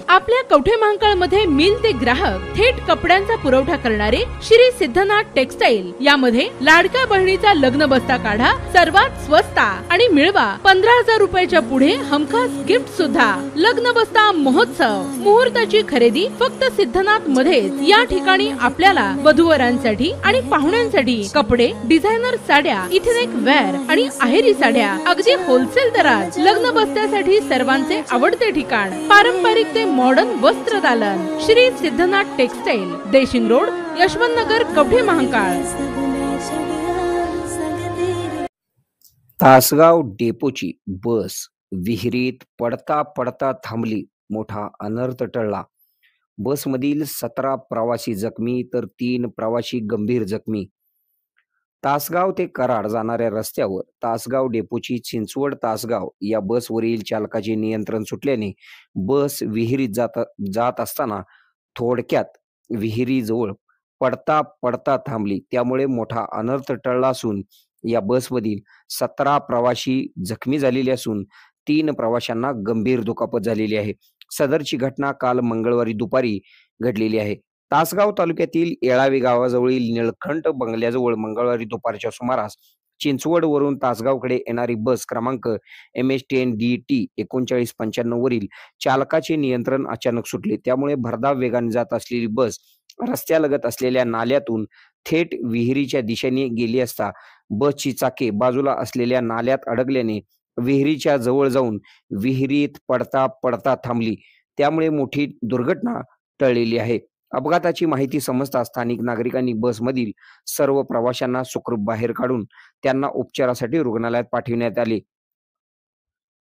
आपल्या कवठे महांकाळ मध्ये मिल ते ग्राहक थेट कपड्यांचा पुरवठा करणारे श्री सिद्धनाथ टेक्सटाईल यामध्ये लाडक्या बहिणीचा लग्न बस्ता काढा सर्वात स्वस्त आणि मिळवा 15,000 रुपयाच्या पुढे हमखास गिफ्ट सुद्धा। लग्न बस्ता महोत्सव मुहूर्ताची खरेदी फक्त सिद्धनाथ मध्येच। या ठिकाणी आपल्याला वधूवरांसाठी आणि पाहुण्यांसाठी कपडे, डिझायनर साड्या, इथेनिक वेअर आणि आहेरी साड्या अगदी होलसेल दरात। लग्न बस्त्यासाठी सर्वांचे आवडते ठिकाण पारंपरिक ते मॉडर्न वस्त्र दालन श्री सिद्धनाथ टेक्सटाईल, देशिंग रोड, यशवंत नगर, कवठे महांकाळ। तासगाव डेपोची बस विहिरीत पडता पडता थांबली, मोठा अनर्थ टळला। बसमधील 17 प्रवासी जखमी तर 3 प्रवासी गंभीर जखमी। तासगाव ते कराड जाणाऱ्या रस्त्यावर तासगाव डेपोची चिंचवड तासगाव या बसवरील चालकाचे नियंत्रण सुटल्याने बस विहिरीत जात असताना थोडक्यात विहिरीजवळ पडता पडता थांबली। त्यामुळे मोठा अनर्थ टळला असून या बसमधील 17 प्रवासी जखमी झालेले असून 3 प्रवाशांना गंभीर दुखापत झालेली आहे। सदरची घटना काल मंगळवारी दुपारी घडलेली आहे। तासगाव तालुक्यातील येळावी गावाजवळील निळकंठ बंगल्याजवळ मंगळवारी दुपारच्या सुमारास चिंचवड वरून तासगावकडे येणारी बस क्रमांक MS10DT 3995 वरील चालकाचे नियंत्रण अचानक सुटले। त्यामुळे भरधाव वेगाने जात असलेली बस रस्त्यालगत असलेल्या नाल्यातून थेट विहिरीच्या दिशेने गेली असता बसची चाके बाजूला असलेल्या नाल्यात अडकल्याने विहिरीच्या जवळ जाऊन विहिरीत पडता पडता थांबली। त्यामुळे मोठी दुर्घटना टळलेली आहे। अपघाताची माहिती समजताच स्थानिक नागरिकांनी बसमधील सर्व प्रवाशांना सुखरूप बाहेर काढून त्यांना उपचारासाठी रुग्णालयात पाठविण्यात आले।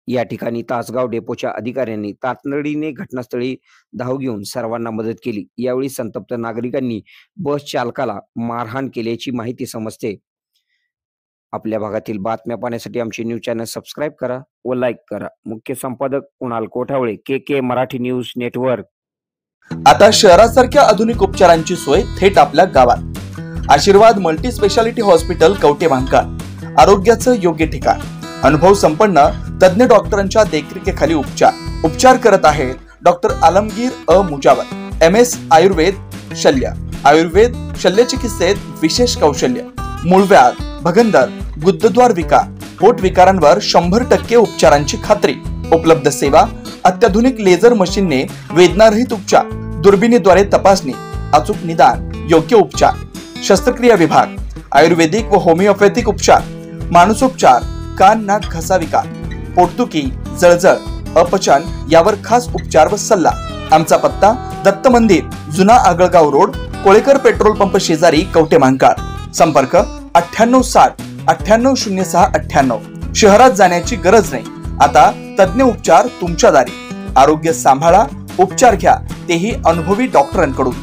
या ठिकाणी तासगाव डेपोच्या अधिकाऱ्यांनी तातडीने घटनास्थळी धाव घेऊन सर्वांना मदत केली। यावेळी संतप्त नागरिकांनी बस चालकाला मारहाण केल्याची माहिती समजते। आपल्या भागातील बातम्या पाहण्यासाठी आमचे न्यूज चॅनल सबस्क्राइब करा व लाईक करा। मुख्य संपादक Kunal Kothawale, KK Marathi news network. आता शहरासारख्या आधुनिक उपचारांची सोय थेट आपल्या गावात। आशीर्वाद multi speciality hospital Kavathe Mahankal, आरोग्याचं योग्य ठिकाण। अनुभव संपन्न तज्ञ डॉक्टरांच्या देखरेखीखाली उपचार करत आहेत डॉक्टर आलमगीर मुजावर। MS आयुर्वेद शल्य, आयुर्वेद शल्य चिकित्सेत विशेष कौशल्य। मूळव्याध, भगंदर, गुदद्वार विकार, पोट विकारांवर 100% उपचारांची खात्री। उपलब्ध सेवा अत्याधुनिक लेझर मशीनने वेदनारहित उपचार, दुर्बिणीद्वारे तपासणी, अचूक निदान, योग्य उपचार। शस्त्रक्रिया विभाग, आयुर्वेदिक व होमिओपॅथिक उपचार, मानसोपचार, कान नाक घसा विकार, पोटदुखी, जळजळ, अपचन यावर खास उपचार व सल्ला। आमचा पत्ता दत्त मंदिर, जुना Agalgaon road, Kolekar petrol pump शेजारी, कवठे महांकाळ। संपर्क 9860 9806 98। शहरात जाण्याची गरज नाही, आता तज्ञ उपचार तुमच्या दारी। आरोग्य सांभाळा, उपचार घ्या, तेही अनुभवी डॉक्टरांकडून।